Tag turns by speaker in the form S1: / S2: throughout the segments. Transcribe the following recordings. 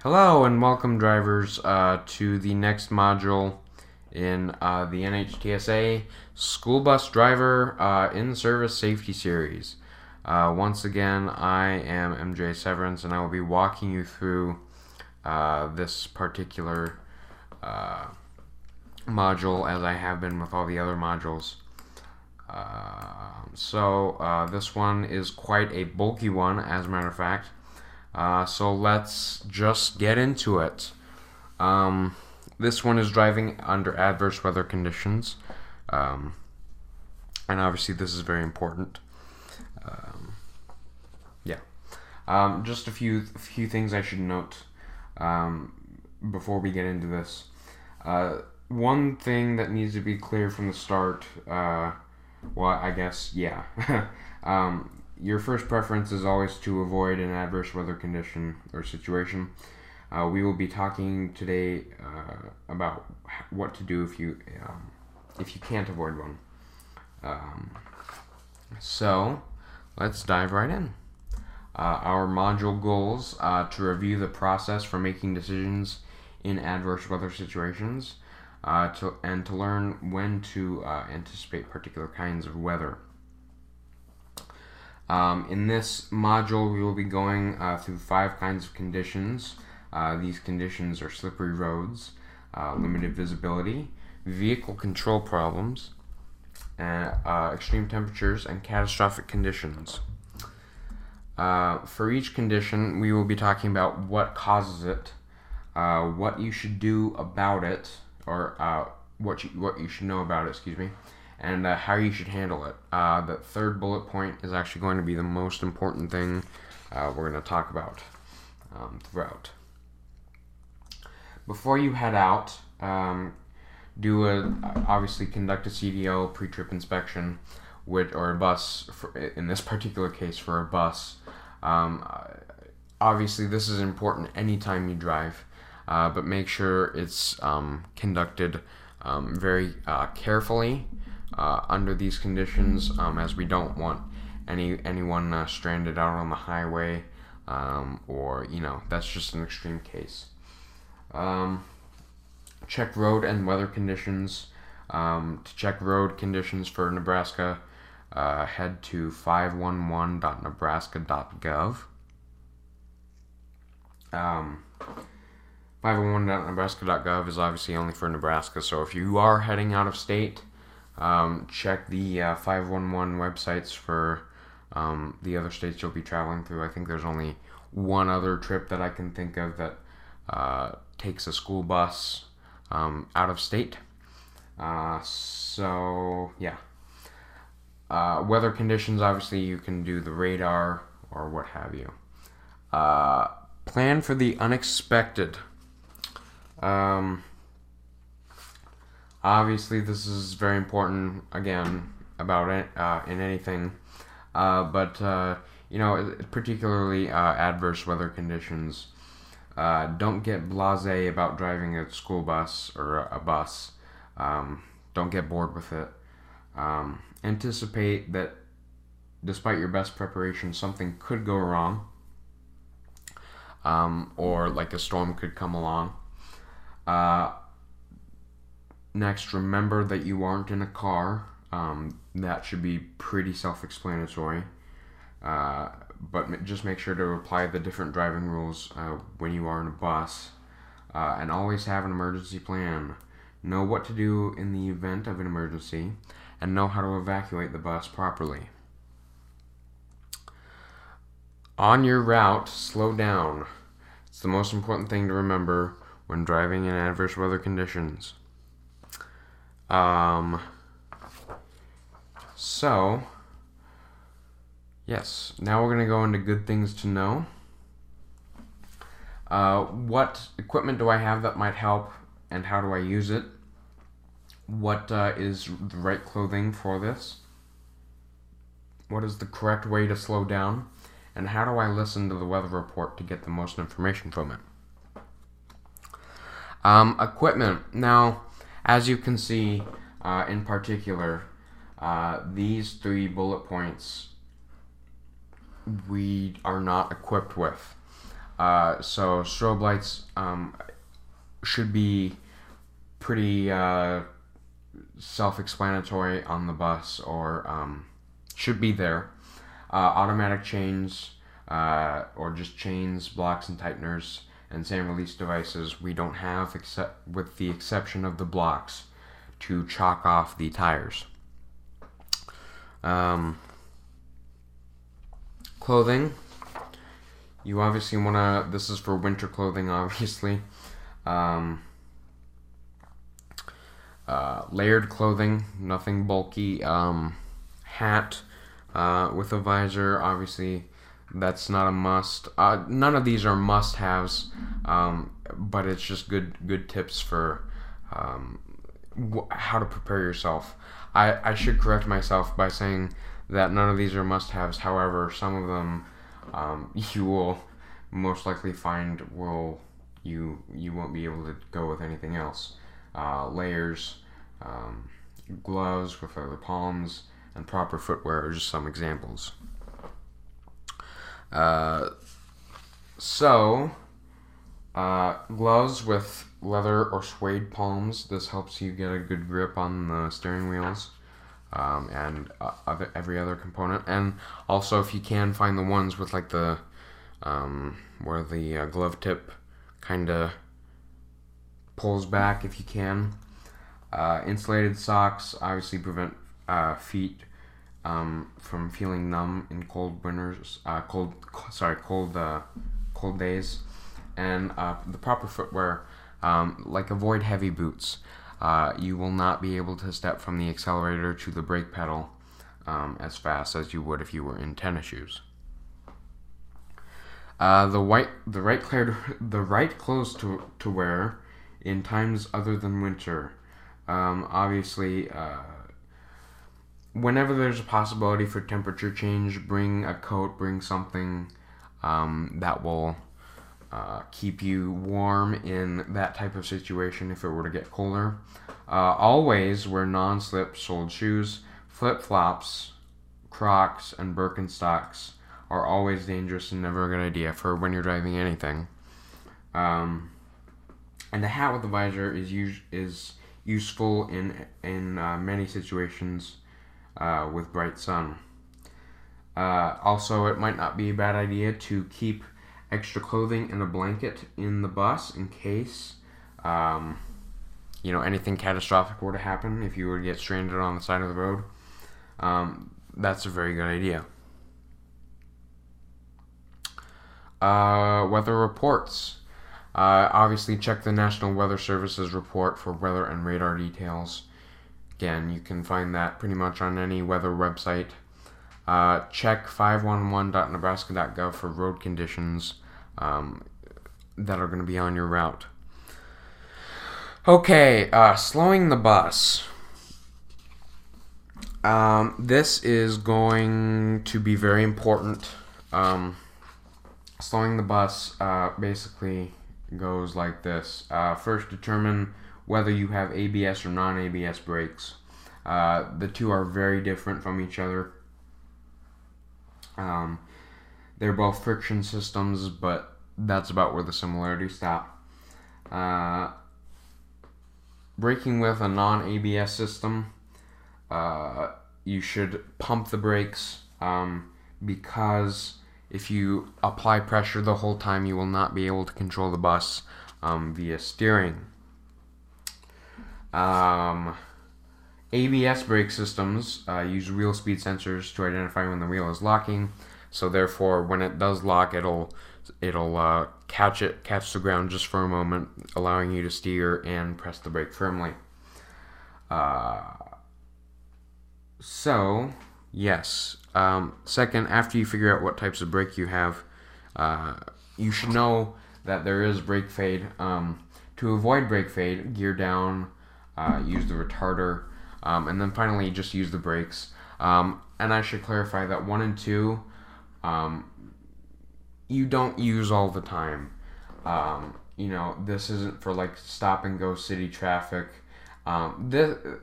S1: Hello and welcome, drivers, to the next module in the NHTSA School Bus Driver in-Service Safety Series. Once again, I am MJ Severance, and I will be walking you through this particular module, as I have been with all the other modules. This one is quite a bulky one, as a matter of fact. So let's just get into it. This one is driving under adverse weather conditions. And obviously this is very important. Just a few things I should note before we get into this. One thing that needs to be clear from the start, your first preference is always to avoid an adverse weather condition or situation. We will be talking today about what to do if you can't avoid one. So let's dive right in. Our module goals to review the process for making decisions in adverse weather situations, and to learn when to anticipate particular kinds of weather. In this module, we will be going through 5 kinds of conditions. These conditions are slippery roads, limited visibility, vehicle control problems, extreme temperatures, and catastrophic conditions. For each condition, we will be talking about what causes it, what you should do about it, or what you should know about it, and how you should handle it. The third bullet point is actually going to be the most important thing we're going to talk about throughout. Before you head out, obviously conduct a CDL, pre-trip inspection, or a bus, in this particular case for a bus. Obviously this is important anytime you drive, but make sure it's conducted very carefully under these conditions, as we don't want anyone stranded out on the highway, or that's just an extreme case. Check road and weather conditions. To check road conditions for Nebraska, head to 511.nebraska.gov. 511.nebraska.gov is obviously only for Nebraska, so if you are heading out of state, check the 511 websites for the other states you'll be traveling through. I think there's only one other trip that I can think of that takes a school bus out of state. Weather conditions, obviously you can do the radar or what have you. Plan for the unexpected. Obviously this is very important, again, about it in anything, but particularly adverse weather conditions. Don't get blasé about driving a school bus or a bus. Don't get bored with it. Anticipate that despite your best preparation, something could go wrong, or like a storm could come along. Next, remember that you aren't in a car. That should be pretty self-explanatory. But just make sure to apply the different driving rules when you are in a bus. And always have an emergency plan. Know what to do in the event of an emergency, and know how to evacuate the bus properly. On your route, slow down. It's the most important thing to remember when driving in adverse weather conditions. Yes, now we're going to go into good things to know. What equipment do I have that might help, and how do I use it? What is the right clothing for this? What is the correct way to slow down? And how do I listen to the weather report to get the most information from it? Equipment. Now, as you can see, in particular, these 3 bullet points we are not equipped with. So strobe lights should be pretty self-explanatory on the bus, or should be there. Automatic chains, or just chains, blocks, and tighteners, and sand release devices we don't have, except with the exception of the blocks to chalk off the tires. Clothing. You obviously want to, this is for winter clothing, obviously. Layered clothing, nothing bulky. Hat with a visor, obviously, that's not a must. None of these are must-haves, but it's just good tips for how to prepare yourself. I should correct myself by saying that none of these are must-haves. However, some of them you will most likely find you won't be able to go with anything else. Layers, gloves with leather palms, and proper footwear are just some examples. Gloves with leather or suede palms. This helps you get a good grip on the steering wheels, and every other component. And also, if you can, find the ones with like the where the glove tip kind of pulls back, if you can. Insulated socks obviously prevent feet from feeling numb in cold winters, cold days. And the proper footwear, like avoid heavy boots. You will not be able to step from the accelerator to the brake pedal as fast as you would if you were in tennis shoes. The right clothes to wear in times other than winter. Obviously, whenever there's a possibility for temperature change, bring a coat, bring something that will keep you warm in that type of situation if it were to get colder. Always wear non-slip soled shoes. Flip-flops, Crocs, and Birkenstocks are always dangerous and never a good idea for when you're driving anything. And the hat with the visor is useful in many situations with bright sun. Also, it might not be a bad idea to keep extra clothing and a blanket in the bus in case anything catastrophic were to happen. If you were to get stranded on the side of the road, that's a very good idea. Weather reports. Obviously, check the National Weather Service's report for weather and radar details. Again, you can find that pretty much on any weather website. Check 511.nebraska.gov for road conditions that are going to be on your route. Okay, slowing the bus. This is going to be very important. Slowing the bus basically goes like this. First, determine whether you have ABS or non-ABS brakes. The two are very different from each other. They're both friction systems, but that's about where the similarities stop. Braking with a non-ABS system, you should pump the brakes because if you apply pressure the whole time, you will not be able to control the bus via steering. ABS brake systems use wheel speed sensors to identify when the wheel is locking. So therefore, when it does lock, it'll catch the ground just for a moment, allowing you to steer and press the brake firmly. So yes. Second, after you figure out what types of brake you have, you should know that there is brake fade. To avoid brake fade, gear down, use the retarder, and then finally just use the brakes. And I should clarify that 1 and 2, you don't use all the time. This isn't for like stop and go city traffic. The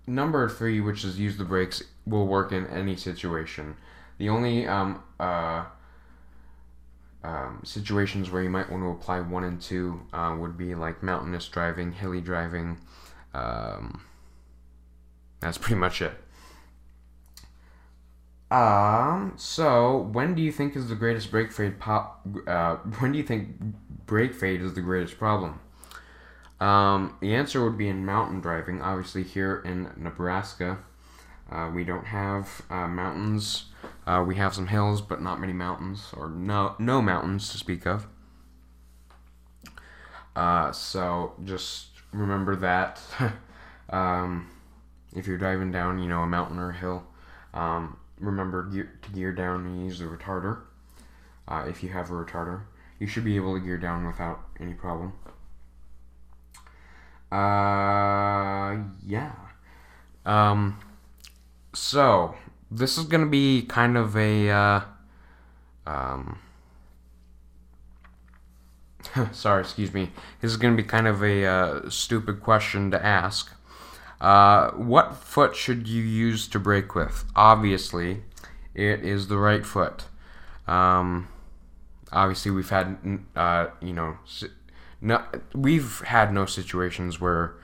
S1: number 3, which is use the brakes, will work in any situation. The only situations where you might want to apply 1 and 2 would be like mountainous driving, hilly driving. That's pretty much it. So when do you think is the greatest brake fade when do you think brake fade is the greatest problem? The answer would be in mountain driving. Obviously, here in Nebraska, we don't have mountains. We have some hills, but not many mountains, or no mountains to speak of. So just remember that if you're driving down, a mountain or a hill, remember to gear down and use the retarder. If you have a retarder, you should be able to gear down without any problem. Yeah. So this is gonna be kind of a sorry, excuse me. This is gonna be kind of a stupid question to ask. What foot should you use to brake with? Obviously, it is the right foot. Obviously, we've had we've had no situations where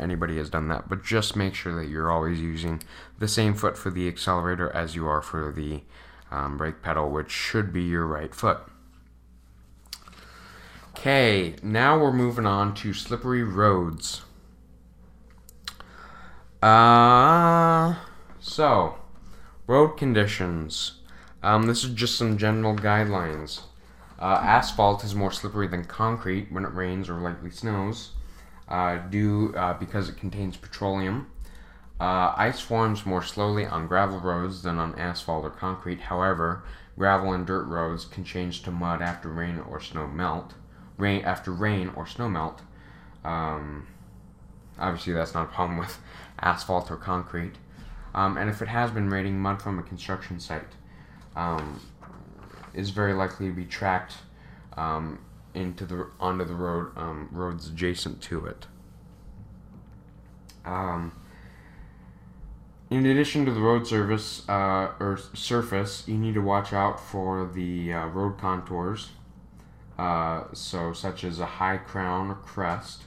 S1: anybody has done that, but just make sure that you're always using the same foot for the accelerator as you are for the brake pedal, which should be your right foot. Okay, now we're moving on to slippery roads. So, road conditions. This is just some general guidelines. Asphalt is more slippery than concrete when it rains or lightly snows, because it contains petroleum. Ice forms more slowly on gravel roads than on asphalt or concrete. However, gravel and dirt roads can change to mud after rain or snow melt. Obviously, that's not a problem with asphalt or concrete. And if it has been raining, mud from a construction site is very likely to be tracked onto the roads adjacent to it. In addition to the road surface, you need to watch out for the road contours, such as a high crown or crest,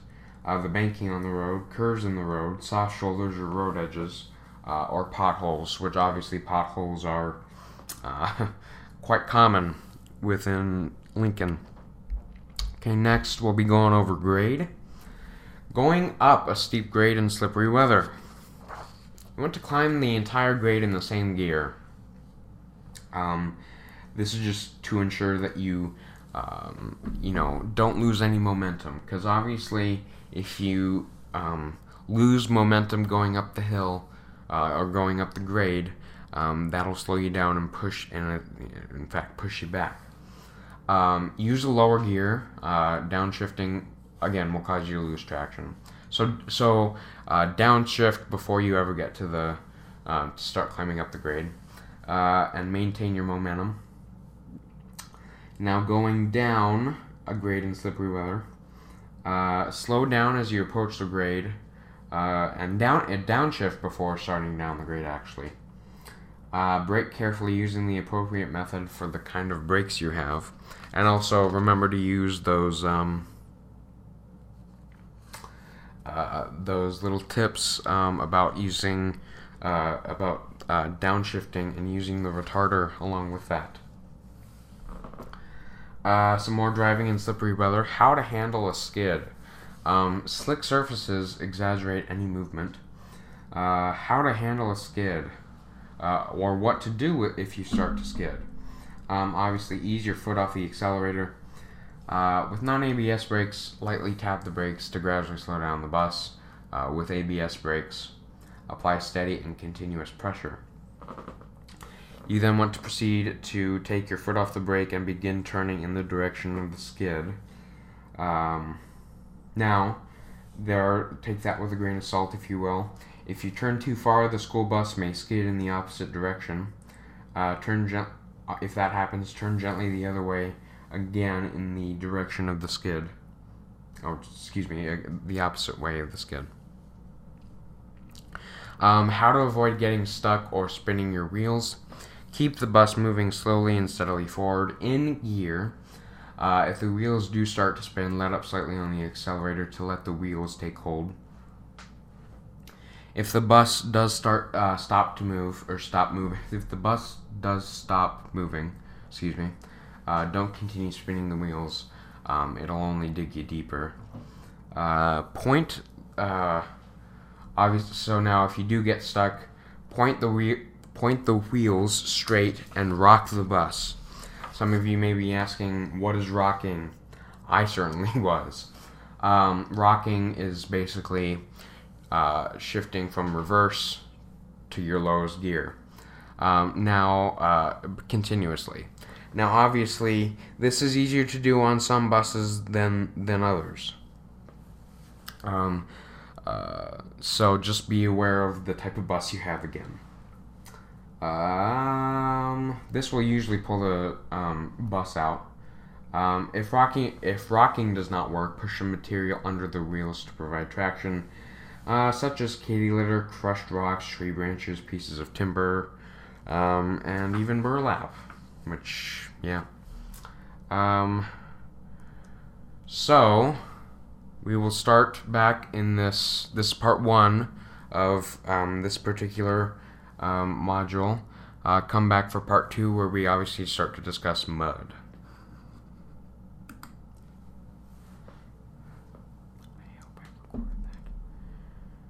S1: the banking on the road, curves in the road, soft shoulders or road edges, or potholes, which obviously potholes are quite common within Lincoln. Okay, next we'll be going over grade. Going up a steep grade in slippery weather. You want to climb the entire grade in the same gear. This is just to ensure that you don't lose any momentum, because obviously if you lose momentum going up the hill or going up the grade, that'll slow you down and push you back. Use a lower gear. Downshifting again will cause you to lose traction. So downshift before you ever get to the to start climbing up the grade, and maintain your momentum. Now going down a grade in slippery weather, slow down as you approach the grade, and downshift before starting down the grade actually. Brake carefully using the appropriate method for the kind of brakes you have, and also remember to use those little tips about using downshifting and using the retarder along with that. Some more driving in slippery weather. How to handle a skid. Slick surfaces exaggerate any movement. How to handle a skid, or what to do if you start to skid. Obviously, ease your foot off the accelerator. With non-ABS brakes, lightly tap the brakes to gradually slow down the bus. With ABS brakes, apply steady and continuous pressure. You then want to proceed to take your foot off the brake and begin turning in the direction of the skid. Now, take that with a grain of salt, if you will. If you turn too far, the school bus may skid in the opposite direction. If that happens, turn gently the other way again in the direction of the skid. The opposite way of the skid. How to avoid getting stuck or spinning your wheels. Keep the bus moving slowly and steadily forward in gear. If the wheels do start to spin, let up slightly on the accelerator to let the wheels take hold. If the bus does stop moving, if the bus does stop moving, don't continue spinning the wheels. It'll only dig you deeper. So now if you do get stuck, point the wheels straight and rock the bus. Some of you may be asking, what is rocking? I certainly was. Rocking is basically shifting from reverse to your lowest gear. Continuously. Now, obviously, this is easier to do on some buses than others. So just be aware of the type of bus you have again. This will usually pull the bus out. If rocking does not work, push some material under the wheels to provide traction, such as katy litter, crushed rocks, tree branches, pieces of timber, and even burlap. So we will start back in this part 1 of this particular module. Come back for part 2, where we obviously start to discuss mud.